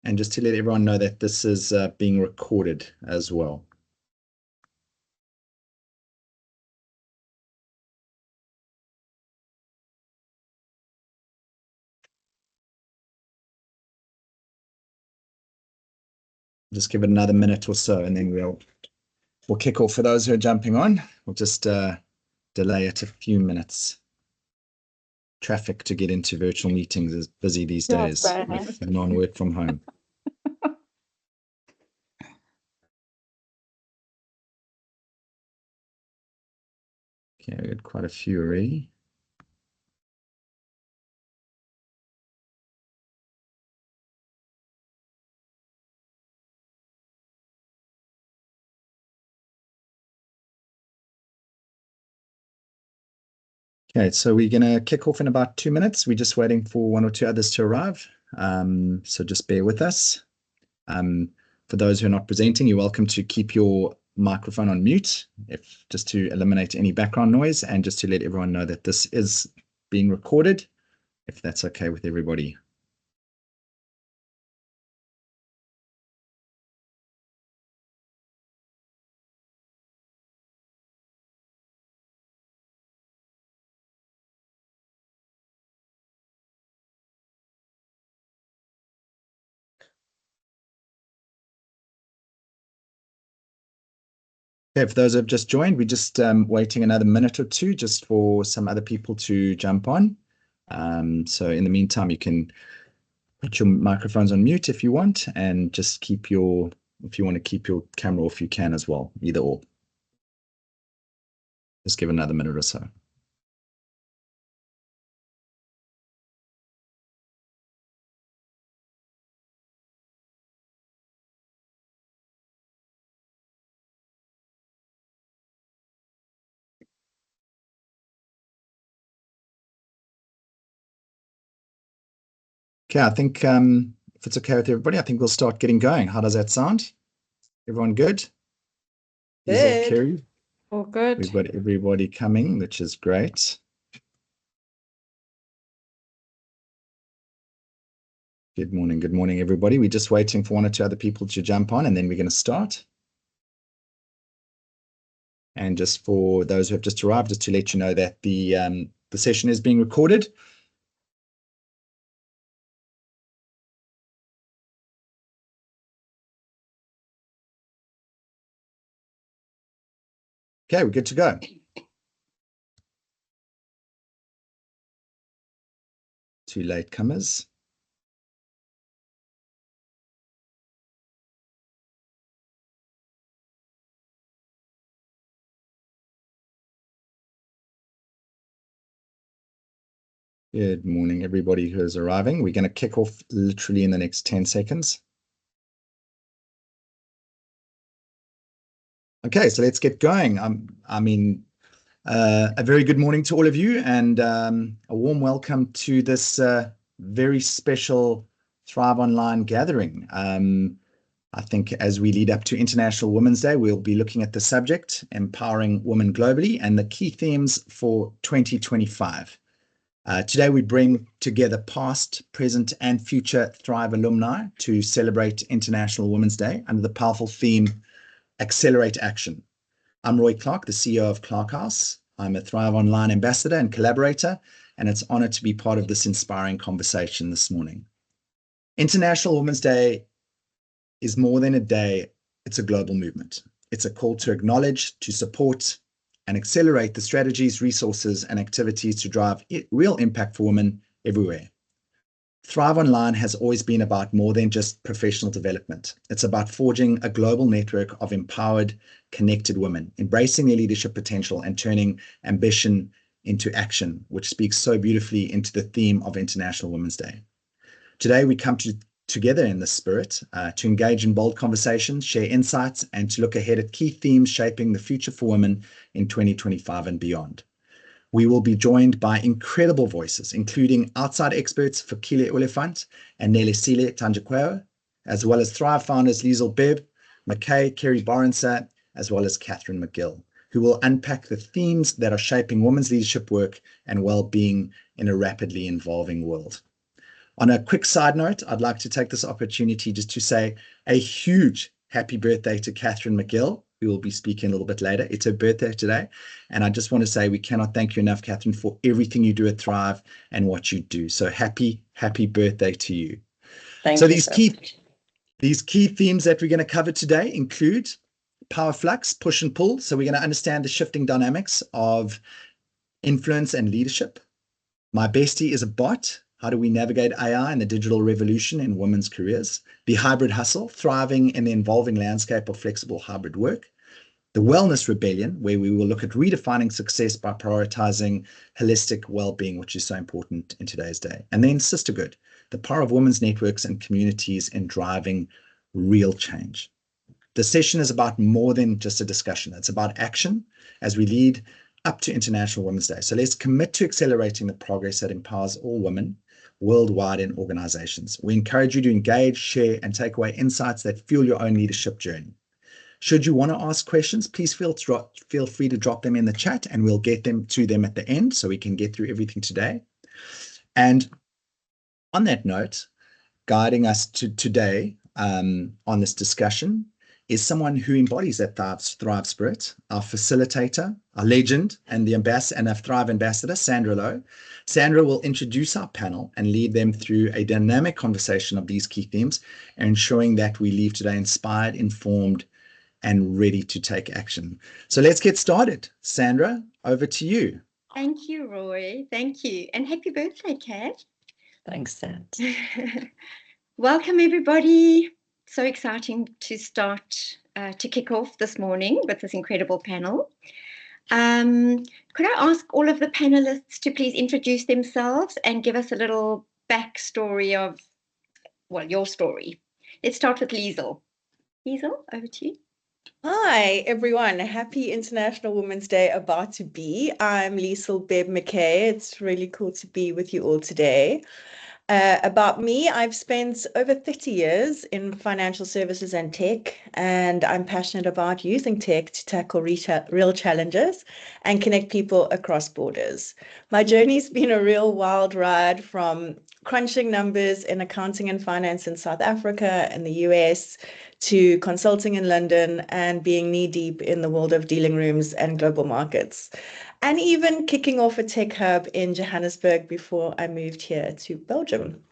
and just to let everyone know that this is being recorded as well. Just give it another minute or so, and then we'll kick off. For those who are jumping on, we'll just delay it a few minutes. Traffic to get into virtual meetings is busy these days with non-work from home. Okay, we had quite a few already. Okay, so we're going to kick off in about 2 minutes. We're just waiting for one or two others to arrive. So just bear with us. For those who are not presenting, you're welcome to keep your microphone on mute, just to eliminate any background noise, and just to let everyone know that this is being recorded, if that's okay with everybody. Okay, for those who have just joined, we're just waiting another minute or two just for some other people to jump on. So in the meantime, you can put your microphones on mute if you want, and just keep your, if you want to keep your camera off, you can as well, either or. Just give it another minute or so. Okay, I think if it's okay with everybody, I think we'll start getting going. How does that sound? Everyone good? Good. Kerry? All good. We've got everybody coming, which is great. Good morning, everybody. We're just waiting for one or two other people to jump on, and then we're going to start. And just for those who have just arrived, just to let you know that the session is being recorded. Okay, we're good to go. Two latecomers. Good morning, everybody who is arriving. We're going to kick off literally in the next 10 seconds. Okay, so let's get going. A very good morning to all of you, and a warm welcome to this very special Thrive Online gathering. I think as we lead up to International Women's Day, we'll be looking at the subject, empowering women globally, and the key themes for 2025. Today, we bring together past, present, and future Thrive alumni to celebrate International Women's Day under the powerful theme, Accelerate Action. I'm Roy Clark, the CEO of Clark House. I'm a Thrive Online ambassador and collaborator, and it's an honor to be part of this inspiring conversation this morning. International Women's Day is more than a day, it's a global movement. It's a call to acknowledge, to support, and accelerate the strategies, resources, and activities to drive real impact for women everywhere. Thrive Online has always been about more than just professional development. It's about forging a global network of empowered, connected women, embracing their leadership potential and turning ambition into action, which speaks so beautifully into the theme of International Women's Day. Today, we come together in this spirit to engage in bold conversations, share insights, and to look ahead at key themes shaping the future for women in 2025 and beyond. We will be joined by incredible voices, including outside experts Fikile Oliphant and Nelisile Tanjakweo, as well as Thrive founders Liesl Bibb, McKay, Kerry Borenser, as well as Catherine McGill, who will unpack the themes that are shaping women's leadership work and well-being in a rapidly evolving world. On a quick side note, I'd like to take this opportunity just to say a huge happy birthday to Catherine McGill, who will be speaking a little bit later. It's her birthday today. And I just want to say we cannot thank you enough, Catherine, for everything you do at Thrive and what you do. So happy birthday to you. Thank so you so much. These key themes that we're going to cover today include power flux, push and pull. So we're going to understand the shifting dynamics of influence and leadership. My bestie is a bot. How do we navigate AI and the digital revolution in women's careers? The hybrid hustle, thriving in the evolving landscape of flexible hybrid work. The wellness rebellion, where we will look at redefining success by prioritizing holistic well-being, which is so important in today's day. And then sisterhood, the power of women's networks and communities in driving real change. The session is about more than just a discussion. It's about action as we lead up to International Women's Day. So let's commit to accelerating the progress that empowers all women worldwide in organizations. We encourage you to engage, share, and take away insights that fuel your own leadership journey. Should you want to ask questions, please feel free to drop them in the chat and we'll get them to them at the end so we can get through everything today. And on that note, guiding us to today on this discussion is someone who embodies that Thrive spirit, our facilitator, our legend, and a Thrive ambassador, Sandra Lowe. Sandra will introduce our panel and lead them through a dynamic conversation of these key themes, ensuring that we leave today inspired, informed, and ready to take action. So let's get started. Sandra, over to you. Thank you, Roy. Thank you. And happy birthday, Kat. Thanks, Sand. Welcome, everybody. So exciting to start to kick off this morning with this incredible panel. Could I ask all of the panelists to please introduce themselves and give us a little backstory of, well, your story. Let's start with Liesel. Liesel, over to you. Hi, everyone. Happy International Women's Day about to be. I'm Liesel Bebb McKay. It's really cool to be with you all today. About me, I've spent over 30 years in financial services and tech, and I'm passionate about using tech to tackle real challenges and connect people across borders. My journey's been a real wild ride, from crunching numbers in accounting and finance in South Africa and the US to consulting in London and being knee-deep in the world of dealing rooms and global markets, and even kicking off a tech hub in Johannesburg before I moved here to Belgium.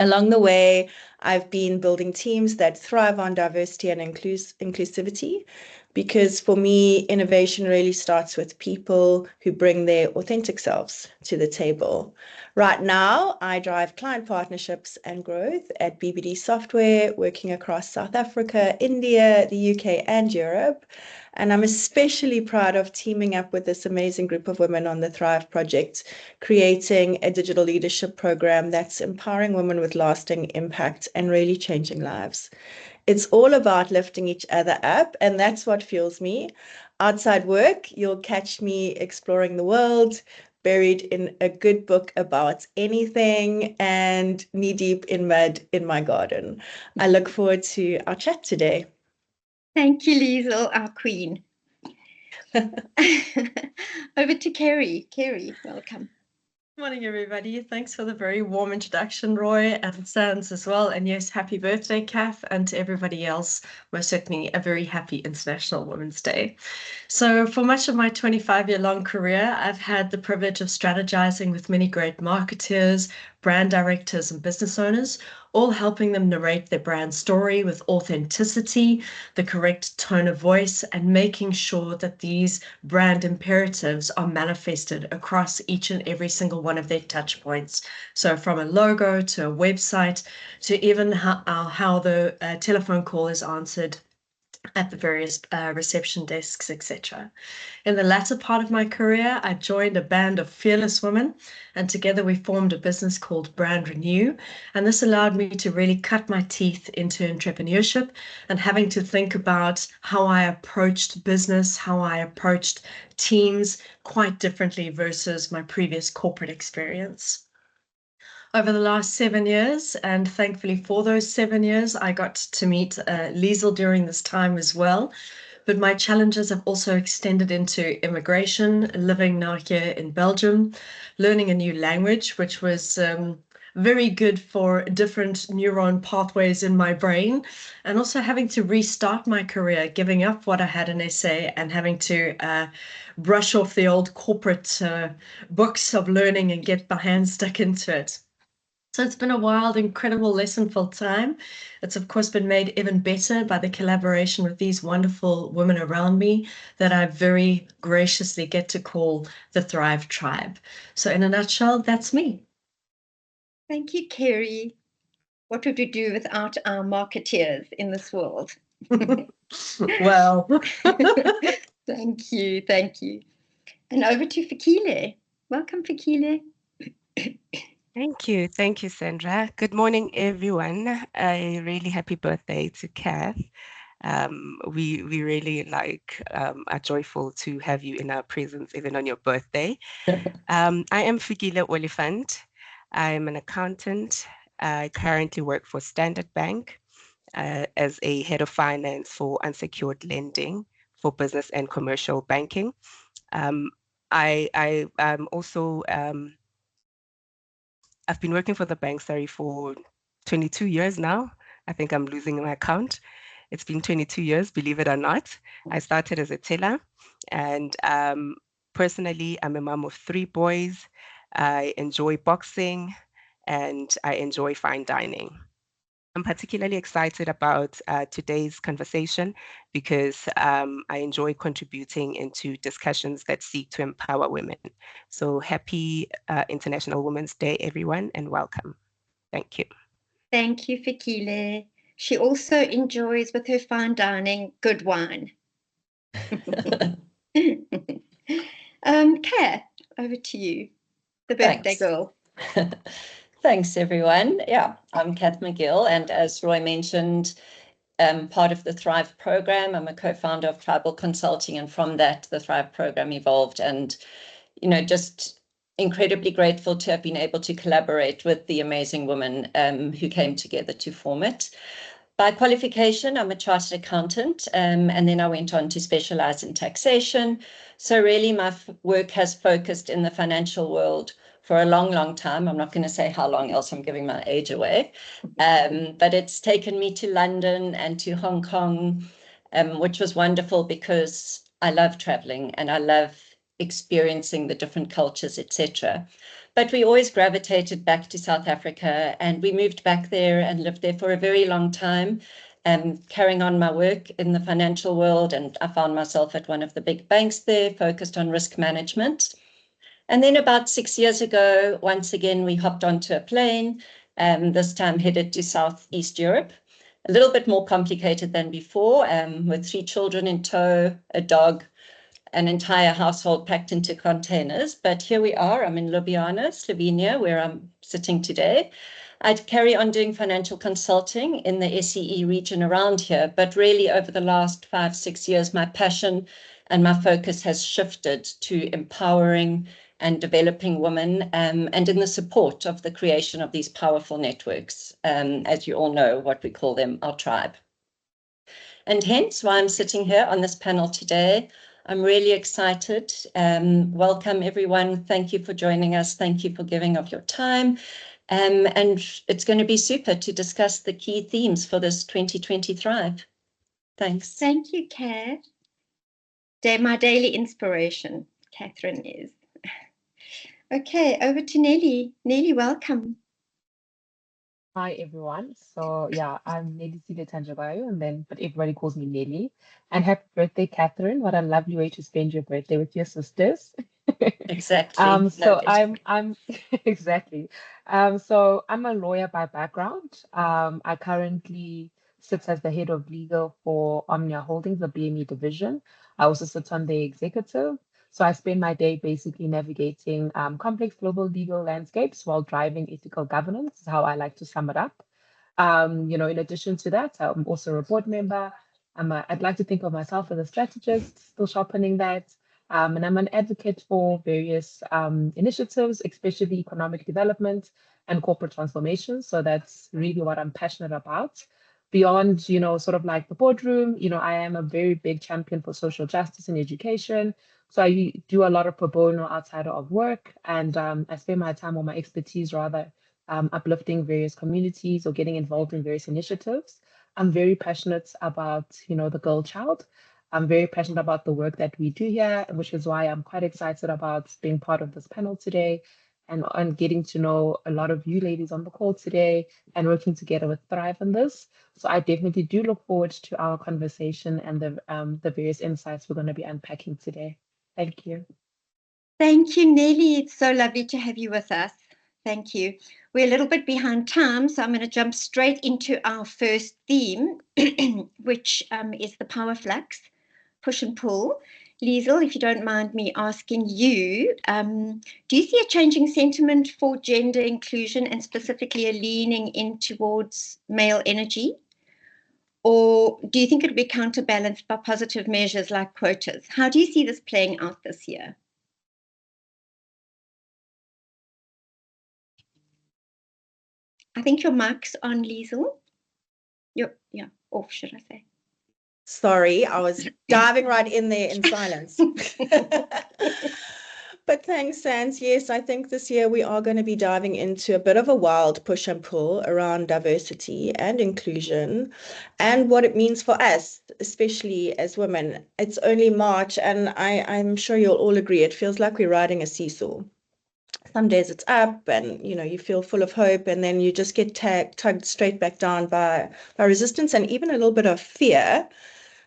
Along the way, I've been building teams that thrive on diversity and inclusivity, because for me, innovation really starts with people who bring their authentic selves to the table. Right now, I drive client partnerships and growth at BBD Software, working across South Africa, India, the UK, and Europe. And I'm especially proud of teaming up with this amazing group of women on the Thrive Project, creating a digital leadership program that's empowering women with lasting impact and really changing lives. It's all about lifting each other up, and that's what fuels me. Outside work, you'll catch me exploring the world, buried in a good book about anything, and knee-deep in mud in my garden. I look forward to our chat today. Thank you, Liesel, our queen. Over to Kerry. Kerry, welcome. Good morning, everybody. Thanks for the very warm introduction, Roy, and Sands as well. And yes, happy birthday, Kath, and to everybody else, most certainly a very happy International Women's Day. So for much of my 25-year-long career, I've had the privilege of strategizing with many great marketers, brand directors, and business owners, all helping them narrate their brand story with authenticity, the correct tone of voice, and making sure that these brand imperatives are manifested across each and every single one of their touch points. So from a logo to a website to even how the telephone call is answered at the various reception desks, etc. In the latter part of my career, I joined a band of fearless women, and together we formed a business called Brand Renew. And this allowed me to really cut my teeth into entrepreneurship and having to think about how I approached business, how I approached teams quite differently versus my previous corporate experience. Over the last 7 years, and thankfully for those 7 years, I got to meet Liesel during this time as well. But my challenges have also extended into immigration, living now here in Belgium, learning a new language, which was very good for different neuron pathways in my brain. And also having to restart my career, giving up what I had in SA and having to brush off the old corporate books of learning and get my hands stuck into it. So it's been a wild, incredible, lessonful time. It's, of course, been made even better by the collaboration with these wonderful women around me that I very graciously get to call the Thrive Tribe. So in a nutshell, that's me. Thank you, Kerry. What would we do without our marketeers in this world? Well, Thank you, thank you. And over to Fikile. Welcome, Fikile. Thank you, Sandra. Good morning, everyone. A really happy birthday to Kath. We really are joyful to have you in our presence, even on your birthday. I am Fikile Oliphant. I'm an accountant. I currently work for Standard Bank as a head of finance for unsecured lending for business and commercial banking. I'm also I've been working for the bank, for 22 years now. I think I'm losing my count. It's been 22 years, believe it or not. I started as a teller, and personally, I'm a mom of 3 boys. I enjoy boxing, and I enjoy fine dining. I'm particularly excited about today's conversation because I enjoy contributing into discussions that seek to empower women. So happy International Women's Day, everyone, and welcome. Thank you. Thank you, Fikile. She also enjoys with her fine dining good wine. Kath, over to you, the birthday girl. Thanks, everyone. Yeah, I'm Kath McGill, and as Roy mentioned, part of the Thrive program. I'm a co-founder of Tribal Consulting, and from that, the Thrive program evolved. And, just incredibly grateful to have been able to collaborate with the amazing women who came together to form it. By qualification, I'm a chartered accountant, and then I went on to specialize in taxation. So really, my work has focused in the financial world for a long, long time. I'm not going to say how long, else I'm giving my age away. But it's taken me to London and to Hong Kong, which was wonderful because I love traveling and I love experiencing the different cultures, etc. But we always gravitated back to South Africa, and we moved back there and lived there for a very long time, carrying on my work in the financial world. And I found myself at one of the big banks there, focused on risk management. And then about 6 years ago, once again, we hopped onto a plane, this time headed to Southeast Europe. A little bit more complicated than before, with 3 children in tow, a dog, an entire household packed into containers. But here we are. I'm in Ljubljana, Slovenia, where I'm sitting today. I'd carry on doing financial consulting in the SEE region around here, but really over the last 5-6 years, my passion and my focus has shifted to empowering and developing women, and in the support of the creation of these powerful networks, as you all know, what we call them, our tribe. And hence why I'm sitting here on this panel today. I'm really excited. Welcome, everyone. Thank you for joining us. Thank you for giving of your time. And it's going to be super to discuss the key themes for this 2020 Thrive. Thanks. Thank you, Kath. My daily inspiration, Catherine is. Okay, over to Nelly. Nelly, welcome. Hi everyone. So yeah, I'm Nelly Tanjabayo, but everybody calls me Nelly. And happy birthday, Catherine. What a lovely way to spend your birthday with your sisters. Exactly. So I'm exactly. So I'm a lawyer by background. I currently sit as the head of legal for Omnia Holdings, the BME division. I also sit on the executive. So I spend my day basically navigating complex global legal landscapes while driving ethical governance, is how I like to sum it up. In addition to that, I'm also a board member. I'd like to think of myself as a strategist, still sharpening that. And I'm an advocate for various initiatives, especially economic development and corporate transformation. So that's really what I'm passionate about. Beyond, sort of like the boardroom, I am a very big champion for social justice and education. So I do a lot of pro bono outside of work, and I spend my time or my expertise rather uplifting various communities or getting involved in various initiatives. I'm very passionate about, the girl child. I'm very passionate about the work that we do here, which is why I'm quite excited about being part of this panel today and getting to know a lot of you ladies on the call today and working together with Thrive on this. So I definitely do look forward to our conversation and the various insights we're going to be unpacking today. Thank you. Thank you, Nelly. It's so lovely to have you with us. Thank you. We're a little bit behind time, so I'm going to jump straight into our first theme, which is the power flux, push and pull. Liesl, if you don't mind me asking you, do you see a changing sentiment for gender inclusion and specifically a leaning in towards male energy? Or do you think it will be counterbalanced by positive measures like quotas? How do you see this playing out this year? I think your mic's on, Liesl. Yeah, off, should I say. Sorry, I was diving right in there in silence. But thanks, Sans. Yes, I think this year we are going to be diving into a bit of a wild push and pull around diversity and inclusion and what it means for us, especially as women. It's only March, and I'm sure you'll all agree, it feels like we're riding a seesaw. Some days it's up and you feel full of hope, and then you just get tugged straight back down by resistance and even a little bit of fear.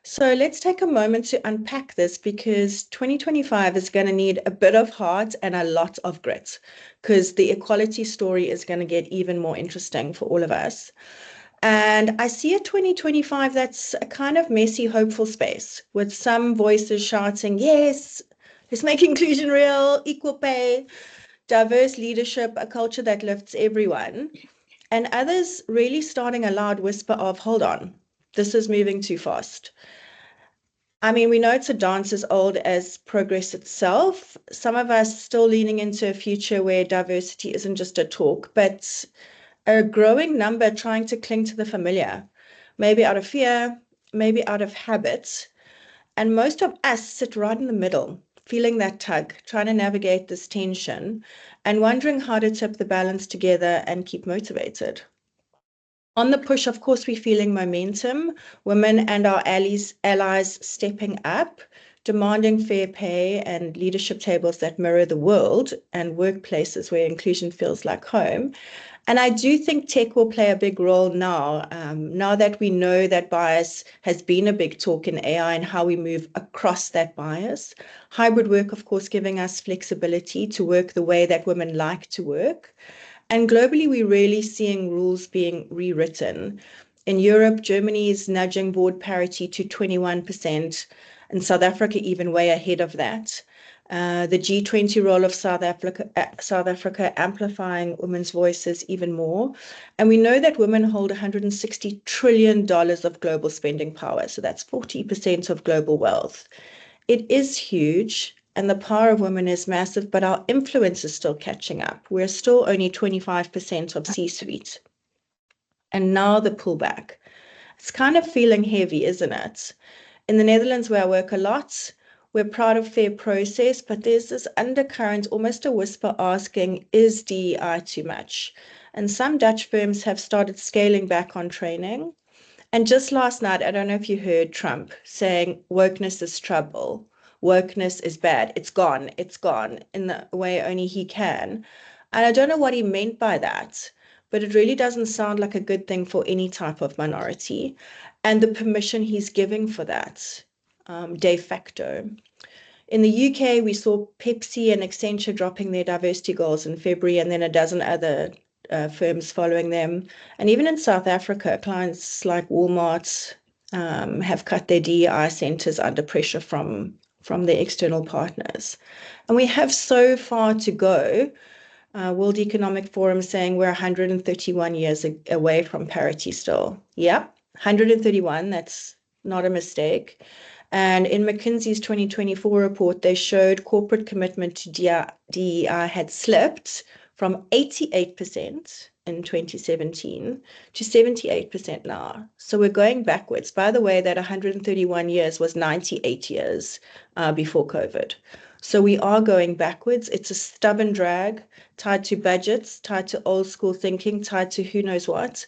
So let's take a moment to unpack this, because 2025 is going to need a bit of heart and a lot of grit, because the equality story is going to get even more interesting for all of us. And I see a 2025 that's a kind of messy, hopeful space with some voices shouting, yes, let's make inclusion real, equal pay, diverse leadership, a culture that lifts everyone, and others really starting a loud whisper of, hold on, this is moving too fast. I mean, we know it's a dance as old as progress itself. Some of us still leaning into a future where diversity isn't just a talk, but a growing number trying to cling to the familiar, maybe out of fear, maybe out of habit. And most of us sit right in the middle, feeling that tug, trying to navigate this tension and wondering how to tip the balance together and keep motivated. On the push, of course, we're feeling momentum, women and our allies stepping up, demanding fair pay and leadership tables that mirror the world, and workplaces where inclusion feels like home. And I do think tech will play a big role now, now that we know that bias has been a big talk in AI and how we move across that bias. Hybrid work, of course, giving us flexibility to work the way that women like to work. And globally, we're really seeing rules being rewritten. In Europe, Germany is nudging board parity to 21%, and South Africa even way ahead of that. The G20 role of South Africa amplifying women's voices even more. And we know that women hold $160 trillion of global spending power. So that's 40% of global wealth. It is huge, and the power of women is massive, but our influence is still catching up. We're still only 25% of C-suite. And now the pullback. It's kind of feeling heavy, isn't it? In the Netherlands, where I work a lot, we're proud of fair process, but there's this undercurrent, almost a whisper asking, is DEI too much? And some Dutch firms have started scaling back on training. And just last night, I don't know if you heard Trump saying wokeness is trouble. Wokeness is bad. It's gone in the way only he can. And I don't know what he meant by that, but it really doesn't sound like a good thing for any type of minority. And the permission he's giving for that, de facto. In the UK, we saw Pepsi and Accenture dropping their diversity goals in February, and then a dozen other firms following them. And even in South Africa, clients like Walmart have cut their DEI centers under pressure from their external partners. And we have so far to go. World Economic Forum saying we're 131 years away from parity still. Yep, 131, that's not a mistake. And in McKinsey's 2024 report, they showed corporate commitment to DEI had slipped from 88% in 2017 to 78% now. So we're going backwards. By the way, that 131 years was 98 years before COVID. So we are going backwards. It's a stubborn drag tied to budgets, tied to old school thinking, tied to who knows what.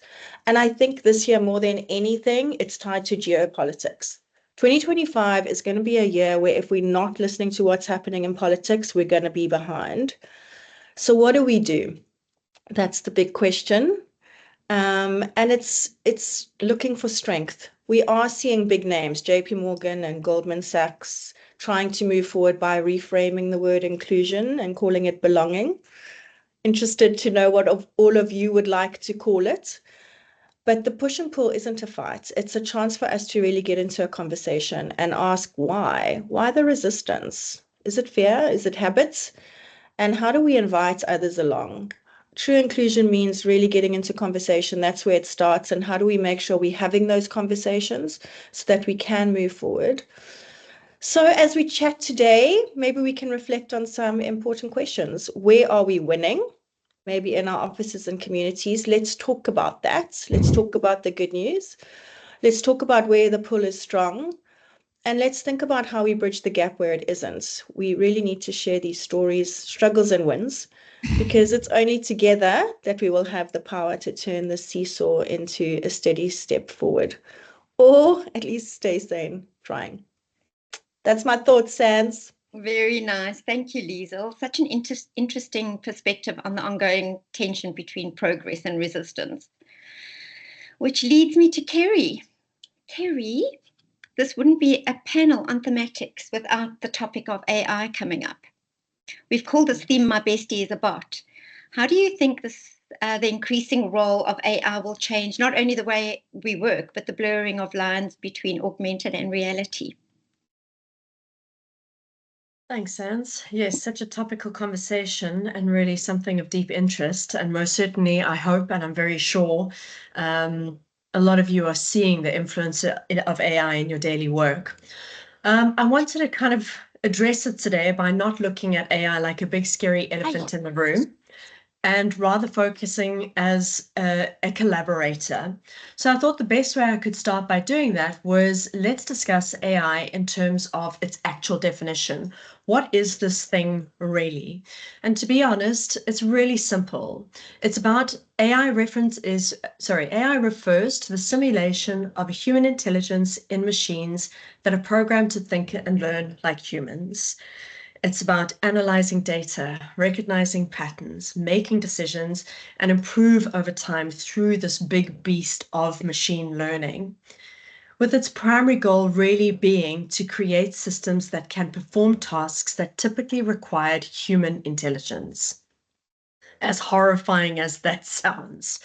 And I think this year, more than anything, it's tied to geopolitics. 2025 is going to be a year where if we're not listening to what's happening in politics, we're going to be behind. So what do we do? That's the big question. And it's looking for strength. We are seeing big names, JP Morgan and Goldman Sachs, trying to move forward by reframing the word inclusion and calling it belonging. Interested to know what all of you would like to call it. But the push and pull isn't a fight. It's a chance for us to really get into a conversation and ask why. Why the resistance? Is it fear? Is it habits? And how do we invite others along? True inclusion means really getting into conversation. That's where it starts. And how do we make sure we're having those conversations so that we can move forward? So as we chat today, maybe we can reflect on some important questions. Where are we winning? Maybe in our offices and communities. Let's talk about that. Let's talk about the good news. Let's talk about where the pull is strong. And let's think about how we bridge the gap where it isn't. We really need to share these stories, struggles and wins, because it's only together that we will have the power to turn the seesaw into a steady step forward, or at least stay sane trying. That's my thoughts, Sans. Very nice. Thank you, Liesel. Such an interesting perspective on the ongoing tension between progress and resistance. Which leads me to Kerry. Kerry, this wouldn't be a panel on thematics without the topic of AI coming up. We've called this theme My Bestie is a Bot. How do you think the increasing role of AI will change not only the way we work, but the blurring of lines between augmented and reality? Thanks, Sans. Yes, such a topical conversation and really something of deep interest. And most certainly, I hope and I'm very sure a lot of you are seeing the influence of AI in your daily work. I wanted to kind of address it today by not looking at AI like a big scary elephant in the room, and rather focusing as a collaborator. So I thought the best way I could start by doing that was let's discuss AI in terms of its actual definition. What is this thing really? And to be honest, it's really simple. It's about AI refers to the simulation of a human intelligence in machines that are programmed to think and learn like humans. It's about analyzing data, recognizing patterns, making decisions, and improve over time through this big beast of machine learning, with its primary goal really being to create systems that can perform tasks that typically required human intelligence. As horrifying as that sounds,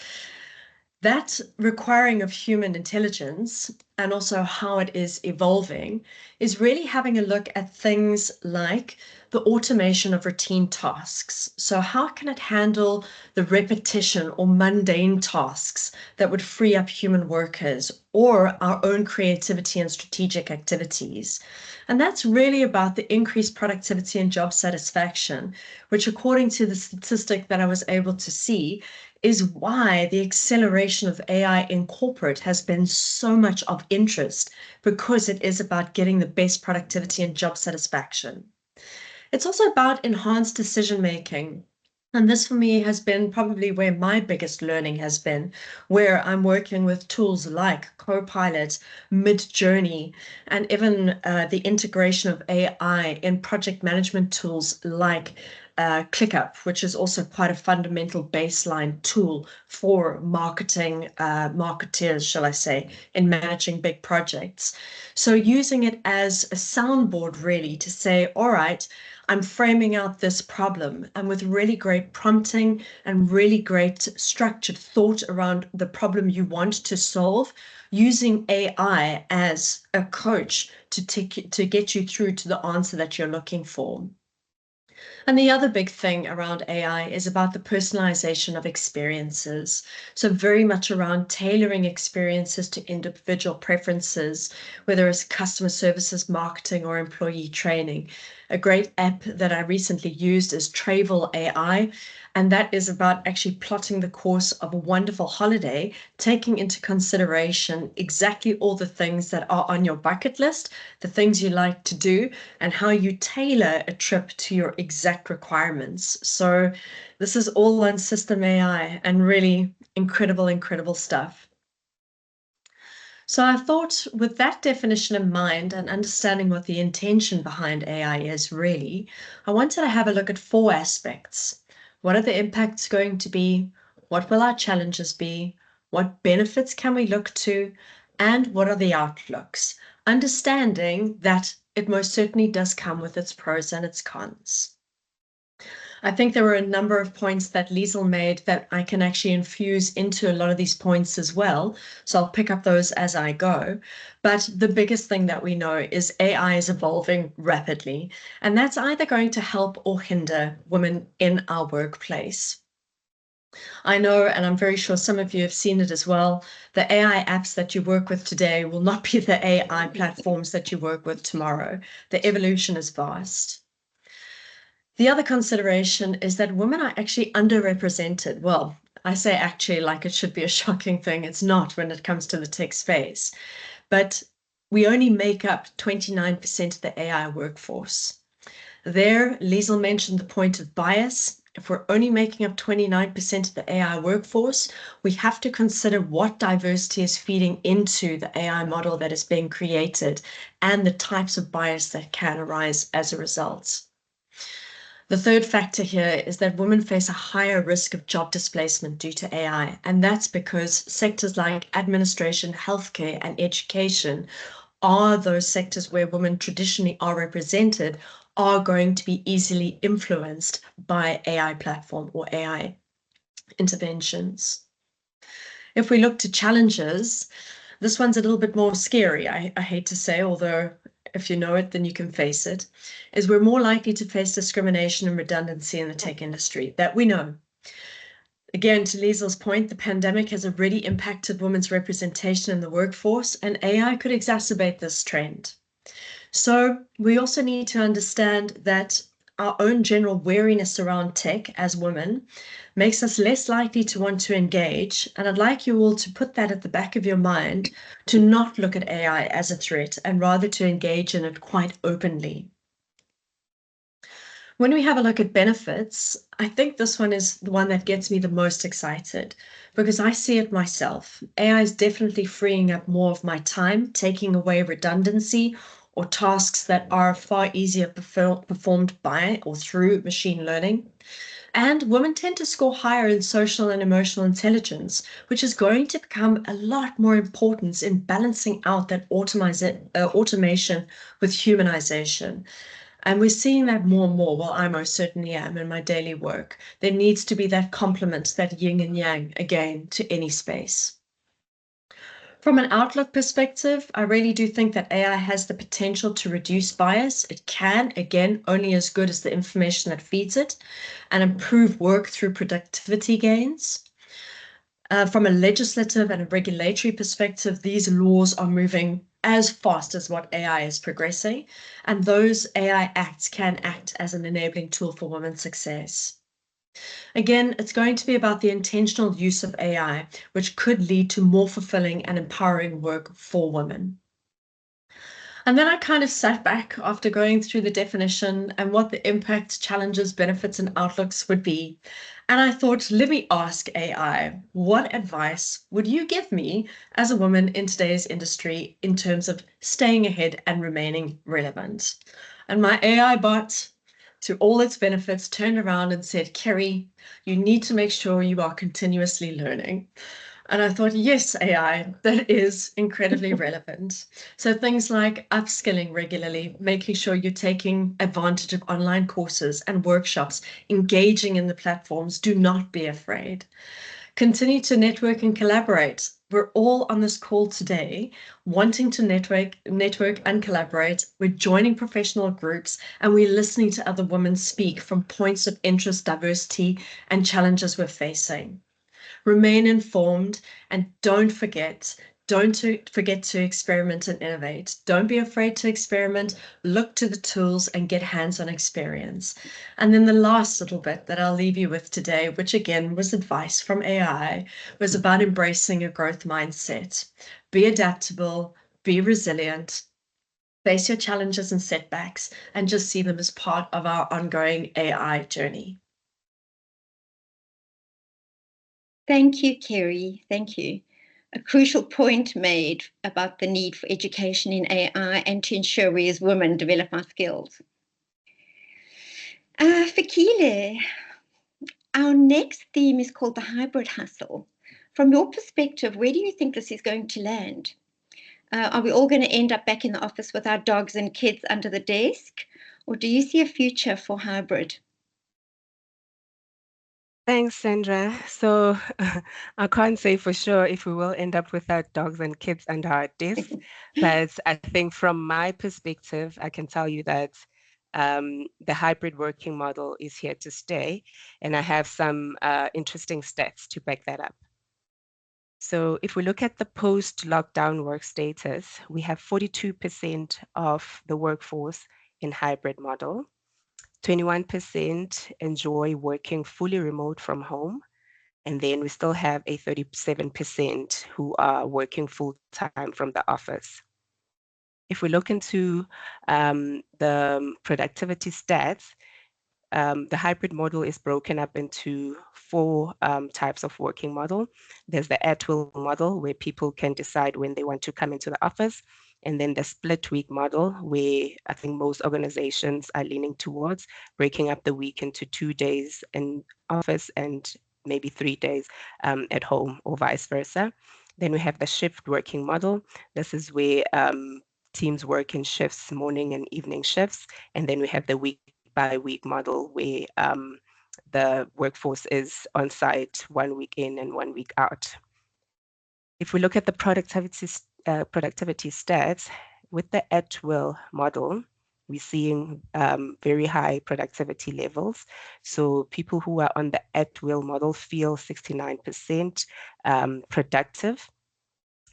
that requiring of human intelligence and also how it is evolving is really having a look at things like the automation of routine tasks. So how can it handle the repetition or mundane tasks that would free up human workers or our own creativity and strategic activities? And that's really about the increased productivity and job satisfaction, which according to the statistic that I was able to see, is why the acceleration of AI in corporate has been so much of interest, because it is about getting the best productivity and job satisfaction. It's also about enhanced decision making. And this for me has been probably where my biggest learning has been, where I'm working with tools like Copilot, Midjourney, and even the integration of AI in project management tools like ClickUp, which is also quite a fundamental baseline tool for marketeers, shall I say, in managing big projects. So using it as a soundboard really to say, all right, I'm framing out this problem, and with really great prompting and really great structured thought around the problem you want to solve, using AI as a coach to get you through to the answer that you're looking for. And the other big thing around AI is about the personalization of experiences. So very much around tailoring experiences to individual preferences, whether it's customer services, marketing, or employee training. A great app that I recently used is Travel AI, and that is about actually plotting the course of a wonderful holiday, taking into consideration exactly all the things that are on your bucket list, the things you like to do, and how you tailor a trip to your exact requirements. So this is all on system AI and really incredible, incredible stuff. So I thought with that definition in mind and understanding what the intention behind AI is really, I wanted to have a look at 4 aspects. What are the impacts going to be? What will our challenges be? What benefits can we look to? And what are the outlooks? Understanding that it most certainly does come with its pros and its cons. I think there were a number of points that Liesl made that I can actually infuse into a lot of these points as well. So I'll pick up those as I go. But the biggest thing that we know is AI is evolving rapidly, and that's either going to help or hinder women in our workplace. I know, and I'm very sure some of you have seen it as well, the AI apps that you work with today will not be the AI platforms that you work with tomorrow. The evolution is vast. The other consideration is that women are actually underrepresented. Well, I say actually like it should be a shocking thing. It's not when it comes to the tech space. But we only make up 29% of the AI workforce. There, Liesl mentioned the point of bias. If we're only making up 29% of the AI workforce, we have to consider what diversity is feeding into the AI model that is being created and the types of bias that can arise as a result. The third factor here is that women face a higher risk of job displacement due to AI, and that's because sectors like administration, healthcare, and education are those sectors where women traditionally are represented, are going to be easily influenced by AI platform or AI interventions. If we look to challenges, this one's a little bit more scary, I hate to say, although if you know it, then you can face it, is we're more likely to face discrimination and redundancy in the tech industry. That we know. Again, to Liesel's point, the pandemic has already impacted women's representation in the workforce, and AI could exacerbate this trend. So we also need to understand that our own general wariness around tech as women makes us less likely to want to engage. And I'd like you all to put that at the back of your mind, to not look at AI as a threat and rather to engage in it quite openly. When we have a look at benefits, I think this one is the one that gets me the most excited because I see it myself. AI is definitely freeing up more of my time, taking away redundancy or tasks that are far easier performed by or through machine learning. And women tend to score higher in social and emotional intelligence, which is going to become a lot more important in balancing out that automation with humanization. And we're seeing that more and more. Well, I most certainly am in my daily work. There needs to be that complement, that yin and yang again to any space. From an outlook perspective, I really do think that AI has the potential to reduce bias. It can, again, only as good as the information that feeds it, and improve work through productivity gains. From a legislative and a regulatory perspective, these laws are moving as fast as what AI is progressing, and those AI acts can act as an enabling tool for women's success. Again, it's going to be about the intentional use of AI, which could lead to more fulfilling and empowering work for women. And then I kind of sat back after going through the definition and what the impacts, challenges, benefits, and outlooks would be. And I thought, let me ask AI, what advice would you give me as a woman in today's industry in terms of staying ahead and remaining relevant? And my AI bot, to all its benefits, turned around and said, Kerry, you need to make sure you are continuously learning. And I thought, yes, AI, that is incredibly relevant. So things like upskilling regularly, making sure you're taking advantage of online courses and workshops, engaging in the platforms, do not be afraid. Continue to network and collaborate. We're all on this call today wanting to network and collaborate. We're joining professional groups and we're listening to other women speak from points of interest, diversity, and challenges we're facing. Remain informed and don't forget to experiment and innovate. Don't be afraid to experiment. Look to the tools and get hands-on experience. And then the last little bit that I'll leave you with today, which again was advice from AI, was about embracing a growth mindset. Be adaptable, be resilient, face your challenges and setbacks, and just see them as part of our ongoing AI journey. Thank you, Kerry. Thank you. A crucial point made about the need for education in AI and to ensure we as women develop our skills. Fikile, our next theme is called the hybrid hustle. From your perspective, where do you think this is going to land? Are we all going to end up back in the office with our dogs and kids under the desk? Or do you see a future for hybrid? Thanks, Sandra. So I can't say for sure if we will end up with our dogs and kids under our desks, but I think from my perspective, I can tell you that the hybrid working model is here to stay, and I have some interesting stats to back that up. So if we look at the post-lockdown work status, we have 42% of the workforce in hybrid model. 21% enjoy working fully remote from home. And then we still have a 37% who are working full-time from the office. If we look into the productivity stats, the hybrid model is broken up into four types of working model. There's the at-will model, where people can decide when they want to come into the office. And then the split week model, where I think most organizations are leaning towards breaking up the week into 2 days in office and maybe 3 days at home or vice versa. Then we have the shift working model. This is where teams work in shifts, morning and evening shifts. And then we have the week by week model, where the workforce is on site 1 week in and 1 week out. If we look at the productivity stats, with the at-will model, we're seeing very high productivity levels. So people who are on the at-will model feel 69% productive.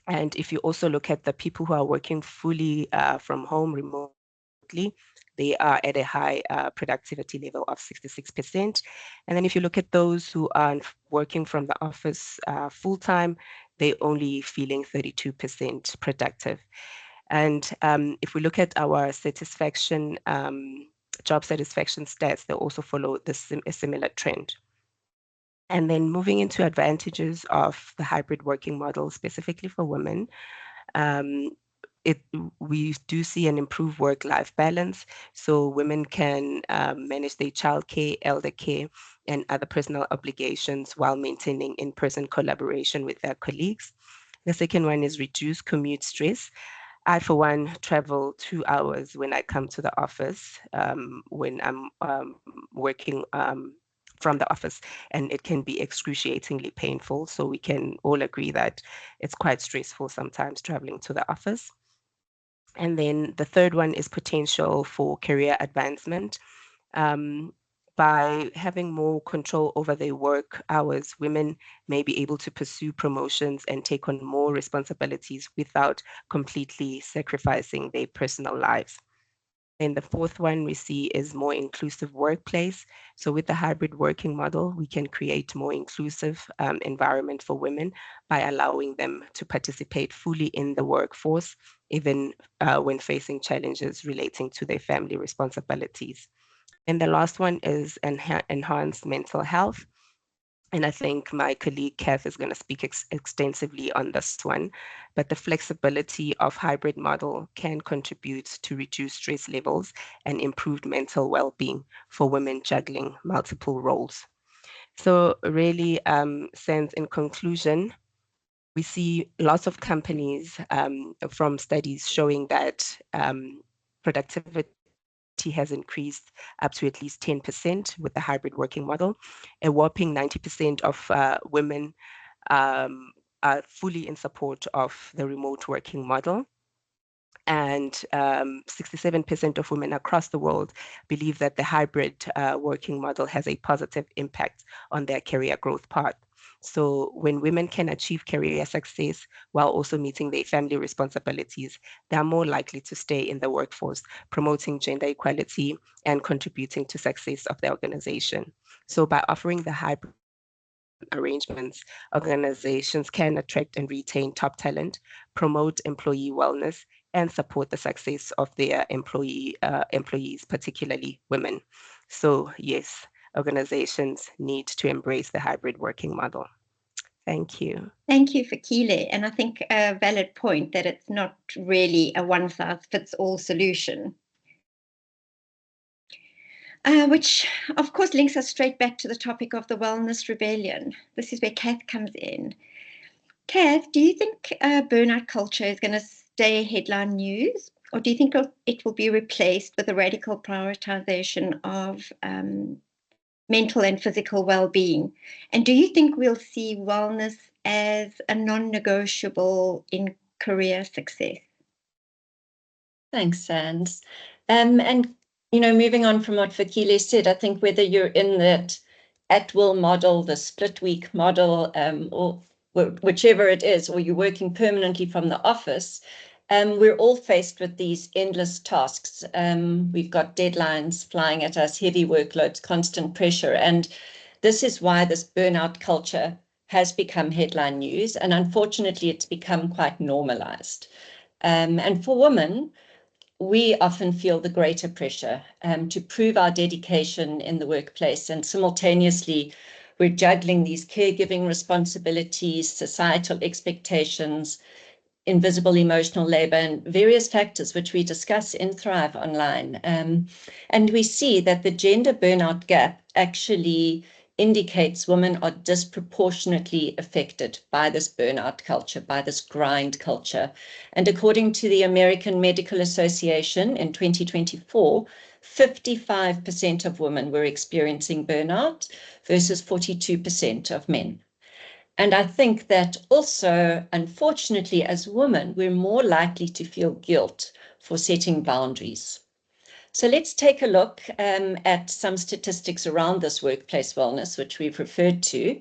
And if you also look at the people who are working fully from home remotely, they are at a high productivity level of 66%. And then if you look at those who are working from the office full-time, they're only feeling 32% productive. And if we look at our satisfaction, job satisfaction stats, they also follow a similar trend. And then moving into advantages of the hybrid working model, specifically for women, we do see an improved work-life balance. So women can manage their childcare, elder care, and other personal obligations while maintaining in-person collaboration with their colleagues. The second one is reduce commute stress. I, for one, travel 2 hours when I come to the office when I'm working from the office, and it can be excruciatingly painful. So we can all agree that it's quite stressful sometimes traveling to the office. And then the third one is potential for career advancement. By having more control over their work hours, women may be able to pursue promotions and take on more responsibilities without completely sacrificing their personal lives. And the fourth one we see is more inclusive workplace. So with the hybrid working model, we can create more inclusive environment for women by allowing them to participate fully in the workforce, even when facing challenges relating to their family responsibilities. And the last one is enhanced mental health. And I think my colleague Kath is going to speak extensively on this one. But the flexibility of hybrid model can contribute to reduced stress levels and improved mental well-being for women juggling multiple roles. So really, Sans, in conclusion, we see lots of companies from studies showing that productivity flexibility has increased up to at least 10% with the hybrid working model. A whopping 90% of women are fully in support of the remote working model. And 67% of women across the world believe that the hybrid working model has a positive impact on their career growth path. So when women can achieve career success while also meeting their family responsibilities, they are more likely to stay in the workforce, promoting gender equality and contributing to success of the organization. So by offering the hybrid arrangements, organizations can attract and retain top talent, promote employee wellness, and support the success of their employees, particularly women. So yes, organizations need to embrace the hybrid working model. Thank you. Thank you, Fikile. And I think a valid point that it's not really a one-size-fits-all solution. Which, of course, links us straight back to the topic of the wellness rebellion. This is where Kath comes in. Kath, do you think burnout culture is going to stay headline news, or do you think it will be replaced with a radical prioritization of mental and physical well-being? And do you think we'll see wellness as a non-negotiable in career success? Thanks, Sands. And moving on from what Fikile said, I think whether you're in that at-will model, the split-week model, or whichever it is, or you're working permanently from the office, we're all faced with these endless tasks. We've got deadlines flying at us, heavy workloads, constant pressure. And this is why this burnout culture has become headline news. And unfortunately, it's become quite normalized. And for women, we often feel the greater pressure to prove our dedication in the workplace. And simultaneously, we're juggling these caregiving responsibilities, societal expectations, invisible emotional labor, and various factors which we discuss in Thrive Online. And we see that the gender burnout gap actually indicates women are disproportionately affected by this burnout culture, by this grind culture. And according to the American Medical Association in 2024, 55% of women were experiencing burnout versus 42% of men. And I think that also, unfortunately, as women, we're more likely to feel guilt for setting boundaries. So let's take a look at some statistics around this workplace wellness, which we've referred to.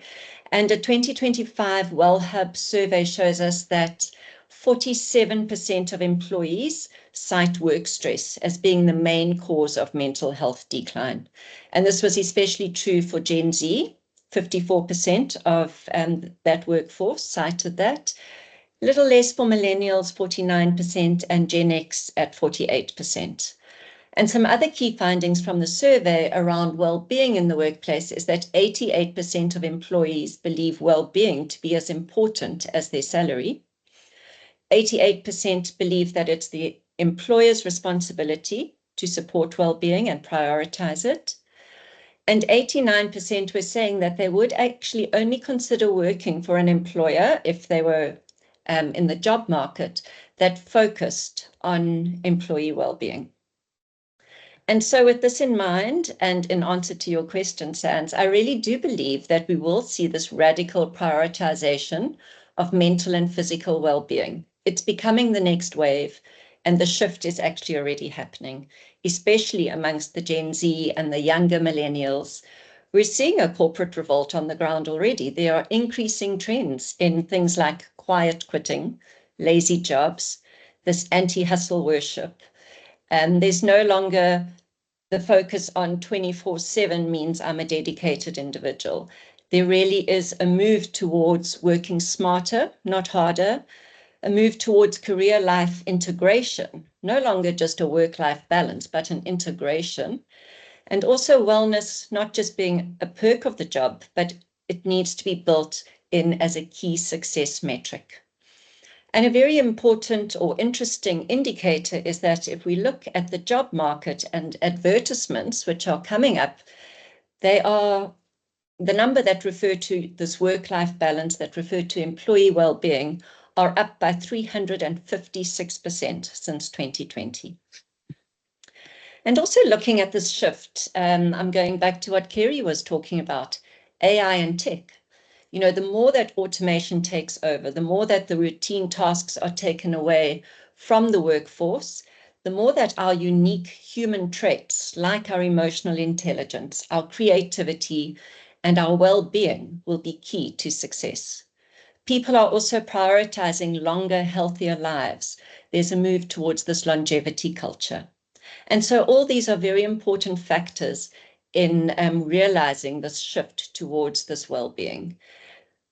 And a 2025 WellHub survey shows us that 47% of employees cite work stress as being the main cause of mental health decline. And this was especially true for Gen Z. 54% of that workforce cited that. A little less for millennials, 49%, and Gen X at 48%. And some other key findings from the survey around well-being in the workplace is that 88% of employees believe well-being to be as important as their salary. 88% believe that it's the employer's responsibility to support well-being and prioritize it. And 89% were saying that they would actually only consider working for an employer if they were in the job market that focused on employee well-being. And so with this in mind, and in answer to your question, Sands, I really do believe that we will see this radical prioritization of mental and physical well-being. It's becoming the next wave, and the shift is actually already happening, especially amongst the Gen Z and the younger millennials. We're seeing a corporate revolt on the ground already. There are increasing trends in things like quiet quitting, lazy jobs, this anti-hustle worship. There's no longer the focus on 24/7 means I'm a dedicated individual. There really is a move towards working smarter, not harder, a move towards career life integration, no longer just a work-life balance, but an integration. And also wellness, not just being a perk of the job, but it needs to be built in as a key success metric. And a very important or interesting indicator is that if we look at the job market and advertisements which are coming up, they are the number that refer to this work-life balance, that refer to employee well-being, are up by 356% since 2020. And also looking at this shift, I'm going back to what Kerry was talking about, AI and tech. You know, the more that automation takes over, the more that the routine tasks are taken away from the workforce, the more that our unique human traits, like our emotional intelligence, our creativity, and our well-being will be key to success. People are also prioritizing longer, healthier lives. There's a move towards this longevity culture. And so all these are very important factors in realizing this shift towards this well-being.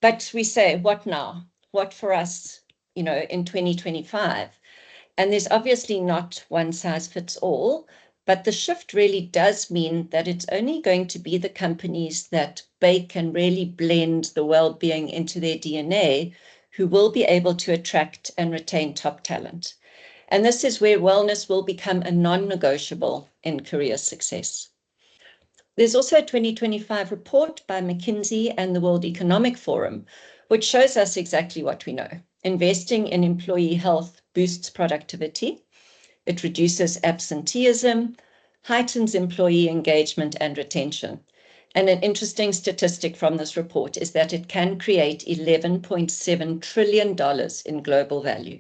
But we say, what now? What for us, you know, in 2025? And there's obviously not one size fits all, but the shift really does mean that it's only going to be the companies that bake and really blend the well-being into their DNA who will be able to attract and retain top talent. And this is where wellness will become a non-negotiable in career success. There's also a 2025 report by McKinsey and the World Economic Forum, which shows us exactly what we know. Investing in employee health boosts productivity, it reduces absenteeism, heightens employee engagement and retention. And an interesting statistic from this report is that it can create $11.7 trillion in global value.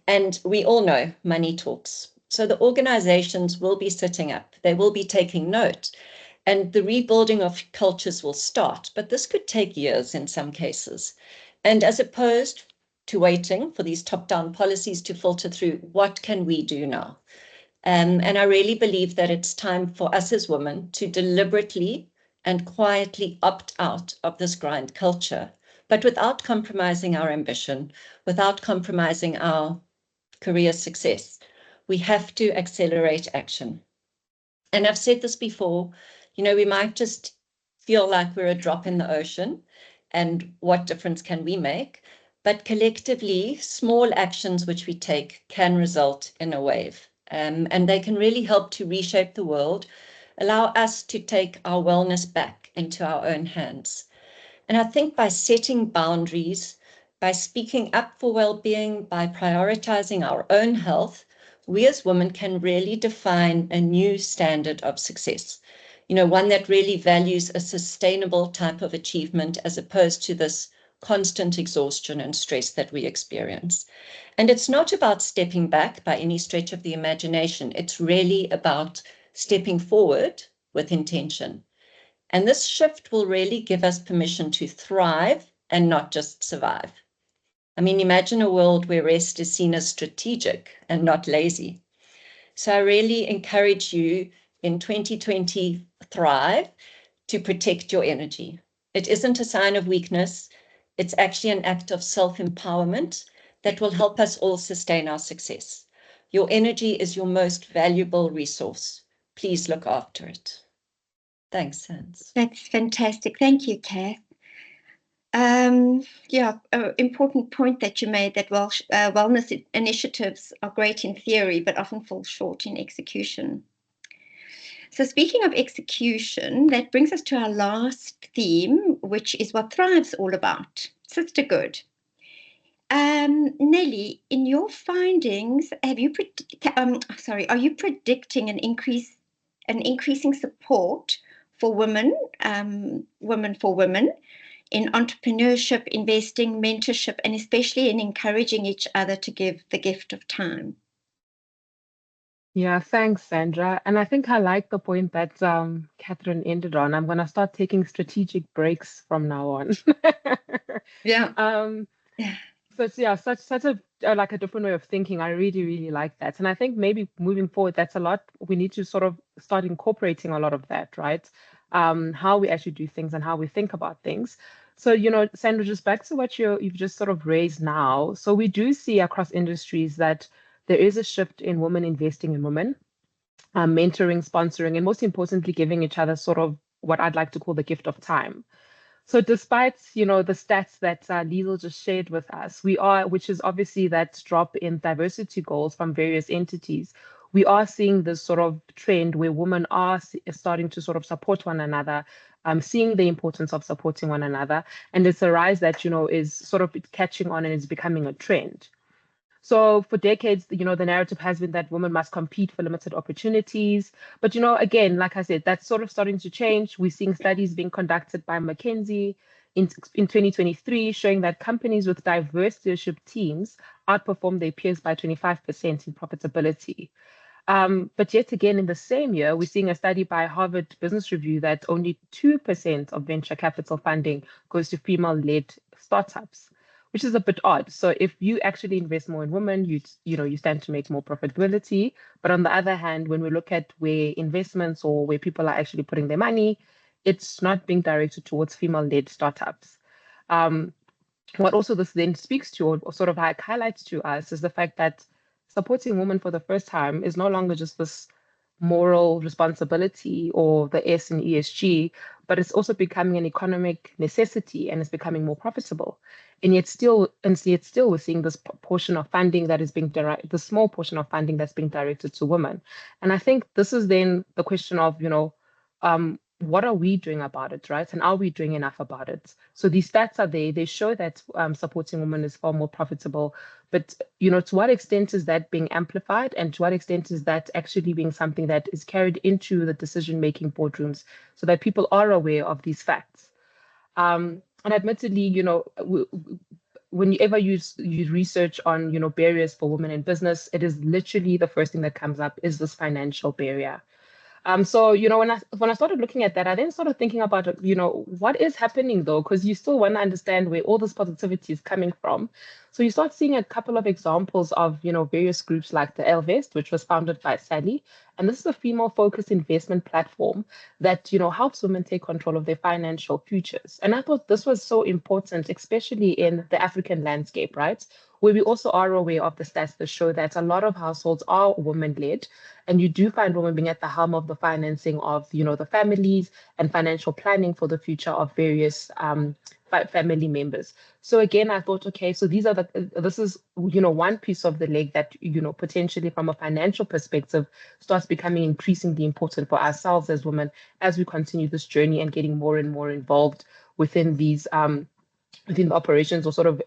And we all know money talks. So the organizations will be sitting up, they will be taking note, and the rebuilding of cultures will start. But this could take years in some cases. And as opposed to waiting for these top-down policies to filter through, what can we do now? And I really believe that it's time for us as women to deliberately and quietly opt out of this grind culture, but without compromising our ambition, without compromising our career success. We have to accelerate action. And I've said this before, you know, we might just feel like we're a drop in the ocean, and what difference can we make? But collectively, small actions which we take can result in a wave. And they can really help to reshape the world, allow us to take our wellness back into our own hands. And I think by setting boundaries, by speaking up for well-being, by prioritizing our own health, we as women can really define a new standard of success. You know, one that really values a sustainable type of achievement as opposed to this constant exhaustion and stress that we experience. And it's not about stepping back by any stretch of the imagination. It's really about stepping forward with intention. And this shift will really give us permission to thrive and not just survive. I mean, imagine a world where rest is seen as strategic and not lazy. So I really encourage you in 2020 thrive to protect your energy. It isn't a sign of weakness. It's actually an act of self-empowerment that will help us all sustain our success. Your energy is your most valuable resource. Please look after it. Thanks, Sans. That's fantastic. Thank you, Kath. Yeah, important point that you made, that wellness initiatives are great in theory, but often fall short in execution. So speaking of execution, that brings us to our last theme, which is what Thrive's all about, sisterhood. Nelly, in your findings, are you predicting an increasing support for women, women for women, in entrepreneurship, investing, mentorship, and especially in encouraging each other to give the gift of time? Yeah, thanks, Sandra. And I think I like the point that Catherine ended on. I'm going to start taking strategic breaks from now on. Yeah. Yeah. So it's, yeah, such a like a different way of thinking. I really, really like that. And I think maybe moving forward, that's a lot. We need to sort of start incorporating a lot of that, right? How we actually do things and how we think about things. So, you know, Sandra, just back to what you've just sort of raised now. So we do see across industries that there is a shift in women investing in women, mentoring, sponsoring, and most importantly, giving each other sort of what I'd like to call the gift of time. So despite, you know, the stats that Liesl just shared with us, which is obviously that drop in diversity goals from various entities, we are seeing this sort of trend where women are starting to sort of support one another, seeing the importance of supporting one another. And it's a rise that, you know, is sort of catching on and is becoming a trend. So for decades, the narrative has been that women must compete for limited opportunities. But, again, like I said, that's sort of starting to change. We're seeing studies being conducted by McKinsey in 2023 showing that companies with diverse leadership teams outperform their peers by 25% in profitability. But yet again, in the same year, we're seeing a study by Harvard Business Review that only 2% of venture capital funding goes to female-led startups, which is a bit odd. So if you actually invest more in women, you stand to make more profitability. But on the other hand, when we look at where investments or where people are actually putting their money, it's not being directed towards female-led startups. What also this then speaks to, or sort of like highlights to us, is the fact that supporting women for the first time is no longer just this moral responsibility or the S in ESG, but it's also becoming an economic necessity and it's becoming more profitable. And yet still we're seeing this portion of funding that is being directed, the small portion of funding that's being directed to women. And I think this is then the question of, what are we doing about it, right? And are we doing enough about it? So these stats are there. They show that supporting women is far more profitable. But, to what extent is that being amplified? And to what extent is that actually being something that is carried into the decision-making boardrooms so that people are aware of these facts? And admittedly, when you ever use research on, barriers for women in business, it is literally the first thing that comes up is this financial barrier. So when I started looking at that, I then started thinking about what is happening though, because you still want to understand where all this positivity is coming from. So you start seeing a couple of examples of various groups like the Elvest, which was founded by Sally, and this is a female-focused investment platform that helps women take control of their financial futures. And I thought this was so important, especially in the African landscape, right? Where we also are aware of the stats that show that a lot of households are women-led, and you do find women being at the helm of the financing of the families and financial planning for the future of various family members. So again, I thought, okay, so this is one piece of the leg that potentially from a financial perspective starts becoming increasingly important for ourselves as women as we continue this journey and getting more and more involved within these within the operations or sort of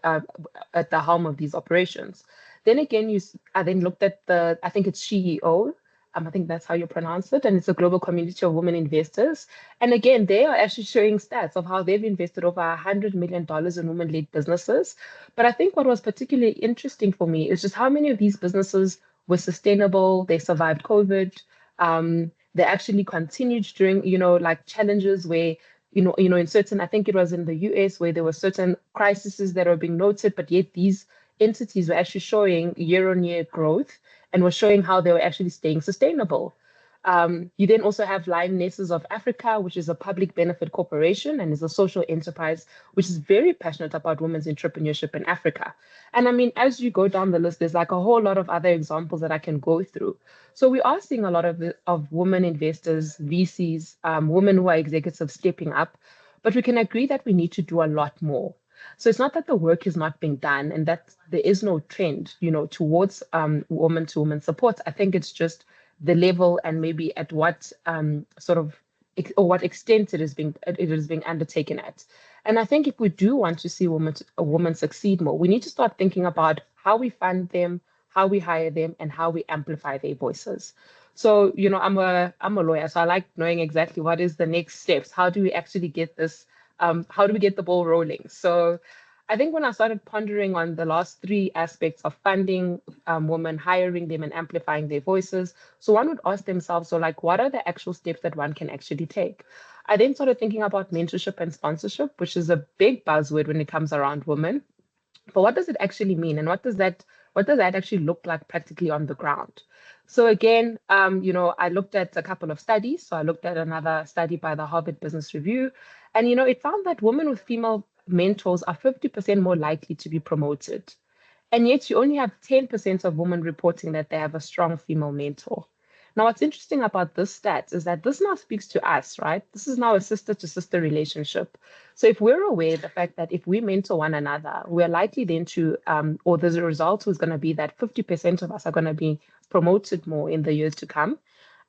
at the helm of these operations. Then again, I then looked at I think it's CEO. I think that's how you pronounce it. And it's a global community of women investors. And again, they are actually showing stats of how they've invested over $100 million in women-led businesses. But I think what was particularly interesting for me is just how many of these businesses were sustainable. They survived COVID. They actually continued during, like challenges where in certain, I think it was in the US where there were certain crises that were being noted, but yet these entities were actually showing year-on-year growth and were showing how they were actually staying sustainable. You then also have Lionesses of Africa, which is a public benefit corporation and is a social enterprise, which is very passionate about women's entrepreneurship in Africa. And I mean, as you go down the list, there's like a whole lot of other examples that I can go through. So we are seeing a lot of women investors, VCs, women who are executives stepping up, but we can agree that we need to do a lot more. So it's not that the work is not being done and that there is no trend, towards woman-to-woman support. I think it's just the level and maybe at what or what extent it is being undertaken at. And I think if we do want to see a woman succeed more, we need to start thinking about how we fund them, how we hire them, and how we amplify their voices. So, I'm a lawyer, so I like knowing exactly what is the next steps. How do we actually get this? How do we get the ball rolling? So I think when I started pondering on the last three aspects of funding women, hiring them, and amplifying their voices, so one would ask themselves, so like, what are the actual steps that one can actually take? I then started thinking about mentorship and sponsorship, which is a big buzzword when it comes around women. But what does it actually mean? And what does that actually look like practically on the ground? So again, I looked at a couple of studies. So I looked at another study by the Harvard Business Review, and it found that women with female mentors are 50% more likely to be promoted. And yet you only have 10% of women reporting that they have a strong female mentor. Now, what's interesting about this stat is that this now speaks to us, right? This is now a sister-to-sister relationship. So if we're aware of the fact that if we mentor one another, we're likely then to, or there's a result who's going to be that 50% of us are going to be promoted more in the years to come.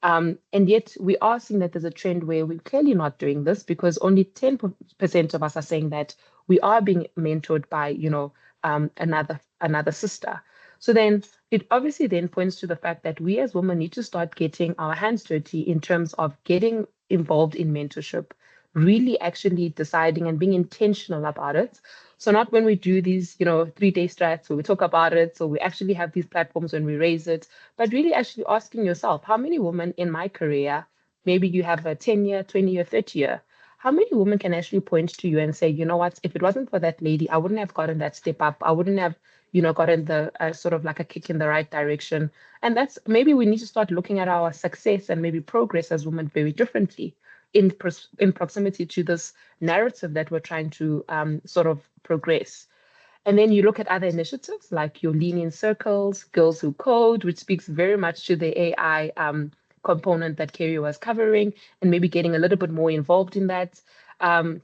And yet we are seeing that there's a trend where we're clearly not doing this because only 10% of us are saying that we are being mentored by, another sister. So then it obviously then points to the fact that we as women need to start getting our hands dirty in terms of getting involved in mentorship, really actually deciding and being intentional about it. So not when we do these, 3-day strats where we talk about it, so we actually have these platforms when we raise it, but really actually asking yourself, how many women in my career, maybe you have a 10-year, 20-year, 30-year, how many women can actually point to you and say, you know what, if it wasn't for that lady, I wouldn't have gotten that step up. I wouldn't have, gotten the sort of like a kick in the right direction. And that's maybe we need to start looking at our success and maybe progress as women very differently in proximity to this narrative that we're trying to sort of progress. And then you look at other initiatives like your Lean In Circles, Girls Who Code, which speaks very much to the AI component that Kerry was covering, and maybe getting a little bit more involved in that. Um,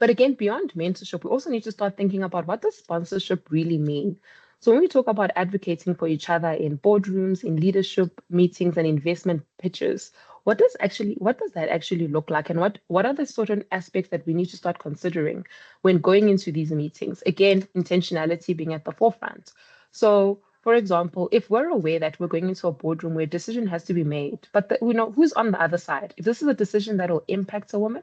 but again, beyond mentorship, we also need to start thinking about what does sponsorship really mean? So when we talk about advocating for each other in boardrooms, in leadership meetings and investment pitches, what does that actually look like? And what are the certain aspects that we need to start considering when going into these meetings? Again, intentionality being at the forefront. So for example, if we're aware that we're going into a boardroom where a decision has to be made, but we know who's on the other side. If this is a decision that will impact a woman,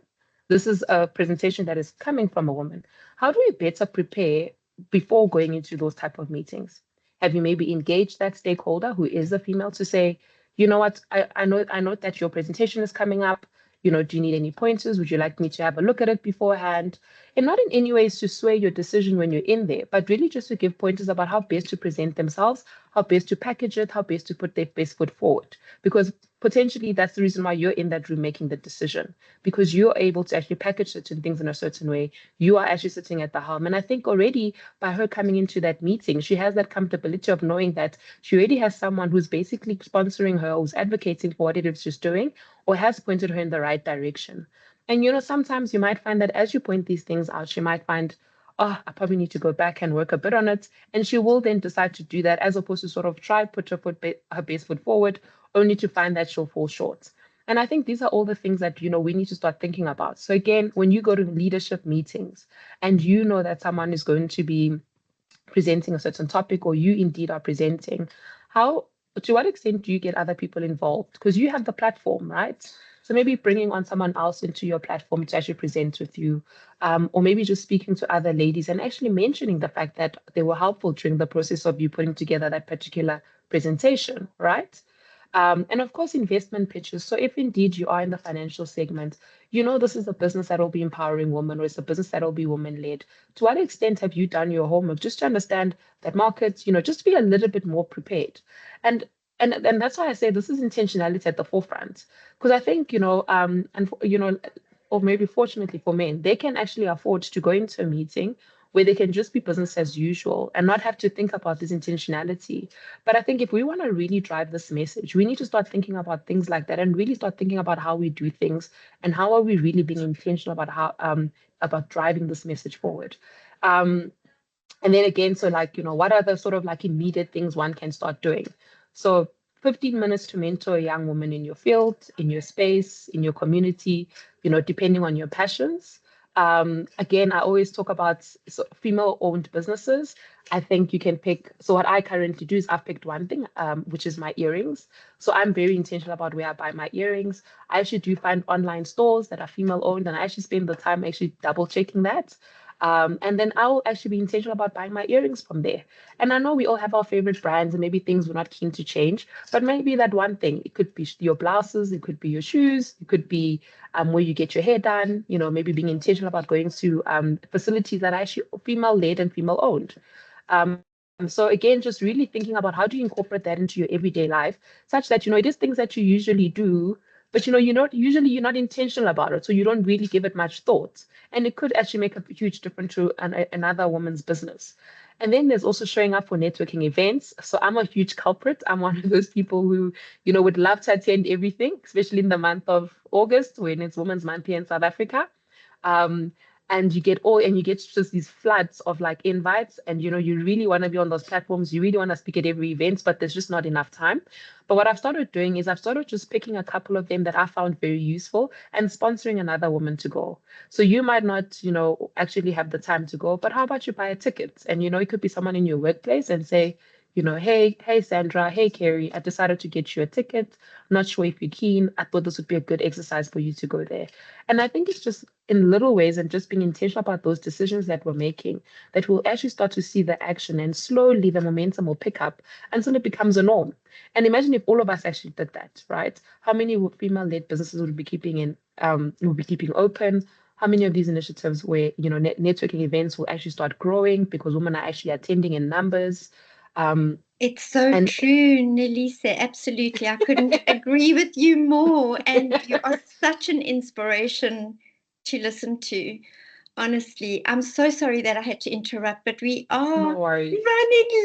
this is a presentation that is coming from a woman. How do we better prepare before going into those type of meetings? Have you maybe engaged that stakeholder who is a female to say, you know what, I know that your presentation is coming up. Do you need any pointers? Would you like me to have a look at it beforehand? And not in any ways to sway your decision when you're in there, but really just to give pointers about how best to present themselves, how best to package it, how best to put their best foot forward. Because potentially that's the reason why you're in that room making the decision, because you're able to actually package certain things in a certain way. You are actually sitting at the helm. And I think already by her coming into that meeting, she has that comfortability of knowing that she already has someone who's basically sponsoring her, who's advocating for what it is she's doing, or has pointed her in the right direction. And sometimes you might find that as you point these things out, she might find, oh, I probably need to go back and work a bit on it. And she will then decide to do that as opposed to sort of try put her best foot forward, only to find that she'll fall short. And I think these are all the things that, we need to start thinking about. So again, when you go to leadership meetings and you know that someone is going to be presenting a certain topic, or you indeed are presenting, how, to what extent do you get other people involved? Because you have the platform, right? So maybe bringing on someone else into your platform to actually present with you, or maybe just speaking to other ladies and actually mentioning the fact that they were helpful during the process of you putting together that particular presentation, right? And of course, investment pitches. So if indeed you are in the financial segment, this is a business that will be empowering women, or it's a business that will be women-led. To what extent have you done your homework just to understand that markets, just to be a little bit more prepared? And and that's why I say this is intentionality at the forefront. Because I think, or maybe fortunately for men, they can actually afford to go into a meeting where they can just be business as usual and not have to think about this intentionality. But I think if we want to really drive this message, we need to start thinking about things like that and really start thinking about how we do things and how are we really being intentional about how about driving this message forward. And then again, so like, what are the sort of like immediate things one can start doing? So 15 minutes to mentor a young woman in your field, in your space, in your community, depending on your passions. Again, I always talk about female-owned businesses. I think you can pick. So what I currently do is I've picked one thing, which is my earrings. So I'm very intentional about where I buy my earrings. I actually do find online stores that are female-owned, and I actually spend the time actually double-checking that. And then I'll actually be intentional about buying my earrings from there. And I know we all have our favorite brands and maybe things we're not keen to change, but maybe that one thing, it could be your blouses, it could be your shoes, it could be where you get your hair done, maybe being intentional about going to facilities that are actually female-led and female-owned. So again, just really thinking about how do you incorporate that into your everyday life, such that, it is things that you usually do, but you're not intentional about it, so you don't really give it much thought, and it could actually make a huge difference to another woman's business. And then there's also showing up for networking events. So I'm a huge culprit. I'm one of those people who, would love to attend everything, especially in the month of August when it's Women's Month here in South Africa. Um, and you get just these floods of like invites, and you really want to be on those platforms, you really want to speak at every event, but there's just not enough time. But what I've started doing is I've started just picking a couple of them that I found very useful and sponsoring another woman to go. So you might not, actually have the time to go, but how about you buy a ticket? And it could be someone in your workplace and say, hey, Sandra, hey, Carrie, I decided to get you a ticket. I'm not sure if you're keen. I thought this would be a good exercise for you to go there. And I think it's just in little ways and just being intentional about those decisions that we're making that we'll actually start to see the action, and slowly the momentum will pick up until it becomes a norm. And imagine if all of us actually did that, right? How many female-led businesses would be keeping open? How many of these initiatives where, networking events will actually start growing because women are actually attending in numbers? It's so true, Nelisa. Absolutely. I couldn't agree with you more. And you are such an inspiration to listen to. Honestly, I'm so sorry that I had to interrupt, but we are running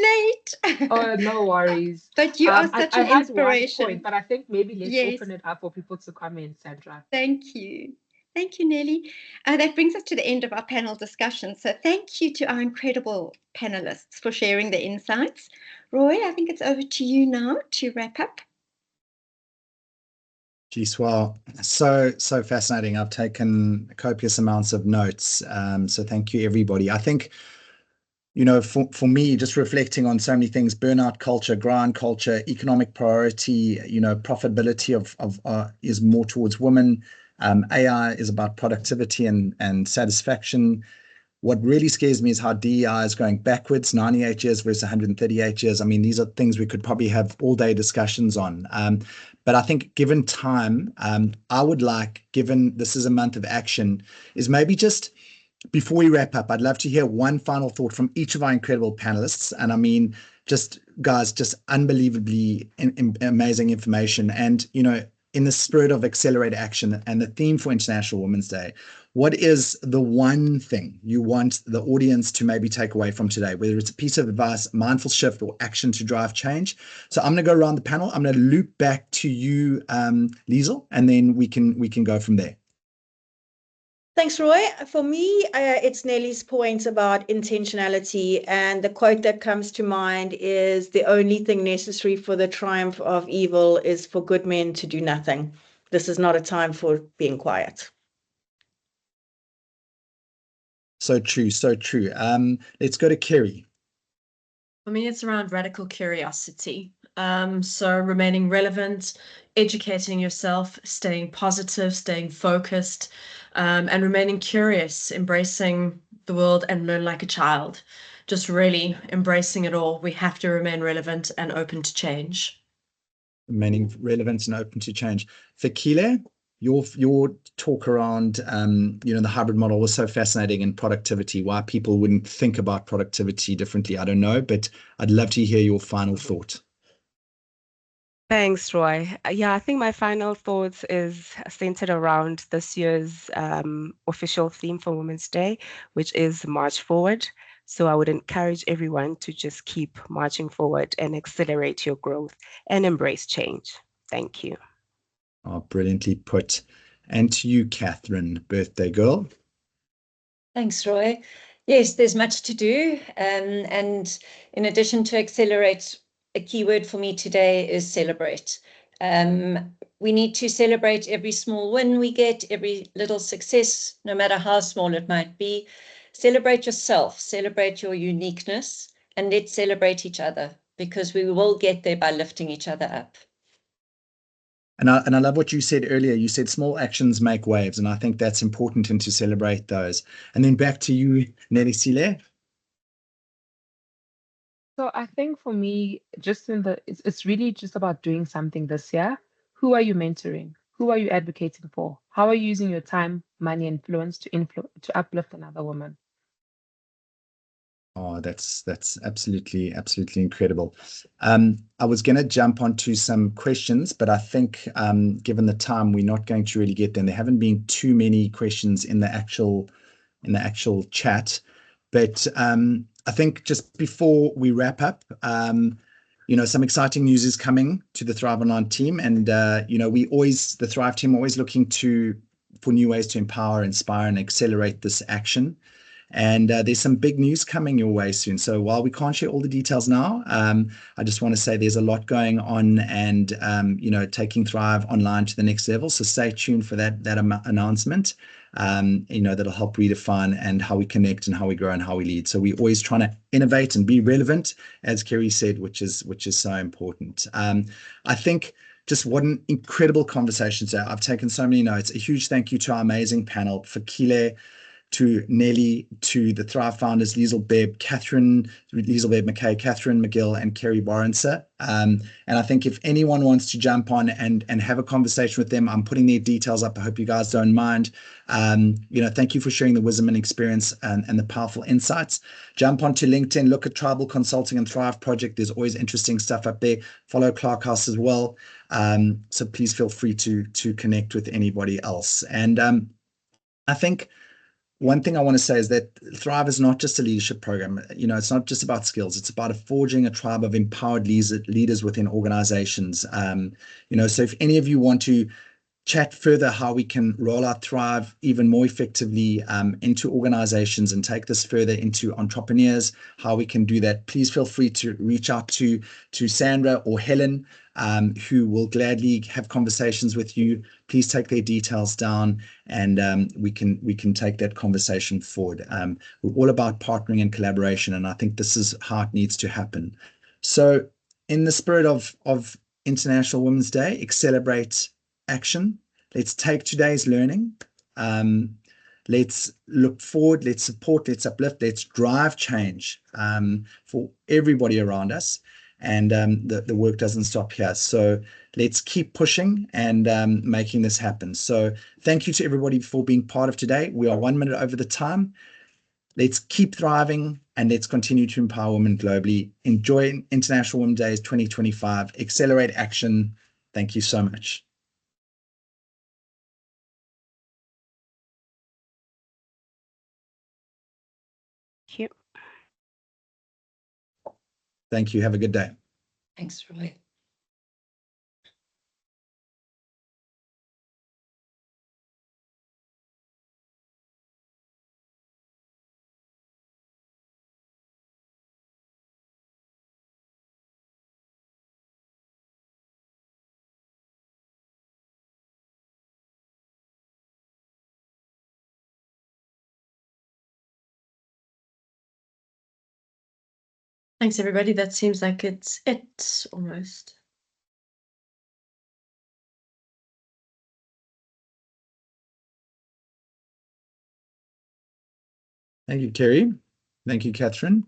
late. Oh, no worries. But you are such an inspiration. One point, but I think maybe let's open it up for people to come in, Sandra. Thank you. Thank you, Nelly. That brings us to the end of our panel discussion. So thank you to our incredible panelists for sharing their insights. Roy, I think it's over to you now to wrap up. Geez, well, so fascinating. I've taken copious amounts of notes. So thank you, everybody. I think, for me, just reflecting on so many things: burnout culture, grind culture, economic priority, profitability is more towards women. AI is about productivity and satisfaction. What really scares me is how DEI is going backwards, 98 years versus 138 years. I mean, these are things we could probably have all day discussions on. But I think given time, I would like, given this is a month of action, is maybe just before we wrap up, I'd love to hear one final thought from each of our incredible panelists. And I mean, just guys, just unbelievably amazing information. And, in the spirit of accelerate action and the theme for International Women's Day, what is the one thing you want the audience to maybe take away from today, whether it's a piece of advice, mindful shift, or action to drive change? So I'm going to go around the panel. I'm going to loop back to you, Liesl, and then we can go from there. Thanks, Roy. For me, it's Nelly's point about intentionality, and the quote that comes to mind is, "The only thing necessary for the triumph of evil is for good men to do nothing." This is not a time for being quiet. So true, so true. Let's go to Kerry. For me, it's around radical curiosity. So remaining relevant, educating yourself, staying positive, staying focused, and remaining curious, embracing the world and learn like a child. Just really embracing it all. We have to remain relevant and open to change. Remaining relevant and open to change. Fikile, your talk around the hybrid model was so fascinating, and productivity, why people wouldn't think about productivity differently, I don't know, but I'd love to hear your final thought. Thanks, Roy. Yeah, I think my final thoughts is centered around this year's official theme for Women's Day, which is March Forward. So I would encourage everyone to just keep marching forward and accelerate your growth and embrace change. Thank you. Oh, brilliantly put. And to you, Catherine, birthday girl. Thanks, Roy. Yes, there's much to do. And in addition to accelerate, a key word for me today is celebrate. We need to celebrate every small win we get, every little success, no matter how small it might be. Celebrate yourself, celebrate your uniqueness, and let's celebrate each other, because we will get there by lifting each other up. And I love what you said earlier. You said small actions make waves, and I think that's important, and to celebrate those. And then back to you, Nelisile. So I think for me, it's really just about doing something this year. Who are you mentoring? Who are you advocating for? How are you using your time, money, influence to uplift another woman? Oh, that's absolutely incredible. I was going to jump onto some questions, but I think given the time, we're not going to really get them. There haven't been too many questions in the actual chat, but I think just before we wrap up, some exciting news is coming to the Thrive Online team, and the Thrive team always looking for new ways to empower, inspire, and accelerate this action. And there's some big news coming your way soon. So while we can't share all the details now, I just want to say there's a lot going on, and taking Thrive online to the next level. So stay tuned for that announcement. That'll help redefine and how we connect and how we grow and how we lead. So we're always trying to innovate and be relevant, as Kerry said, which is so important. I think just what an incredible conversation today. I've taken so many notes. A huge thank you to our amazing panel, for Kile, to Nelly, to the Thrive founders, Liesl Bebb McKay, Catherine McGill, and Kerry Borenser. And I think if anyone wants to jump on and have a conversation with them, I'm putting their details up. I hope you guys don't mind. Thank you for sharing the wisdom and experience and the powerful insights. Jump onto LinkedIn, look at Tribal Consulting and Thrive Project. There's always interesting stuff up there. Follow Clark House as well. So please feel free to connect with anybody else. And I think one thing I want to say is that Thrive is not just a leadership program. It's not just about skills. It's about forging a tribe of empowered leaders within organizations. So if any of you want to chat further how we can roll out Thrive even more effectively into organizations and take this further into entrepreneurs, how we can do that, please feel free to reach out to Sandra or Helen, who will gladly have conversations with you. Please take their details down, and we can take that conversation forward. We're all about partnering and collaboration, and I think this is how it needs to happen. So in the spirit of International Women's Day, accelerate action. Let's take today's learning. Let's look forward. Let's support. Let's uplift. Let's drive change for everybody around us. And the work doesn't stop here. So let's keep pushing and making this happen. So thank you to everybody for being part of today. We are 1 minute over the time. Let's keep thriving, and let's continue to empower women globally. Enjoy International Women's Day 2025. Accelerate action. Thank you so much. Thank you. Thank you. Have a good day. Thanks, Roy. Thanks, everybody. That seems like it's it almost. Thank you, Kerry. Thank you, Catherine.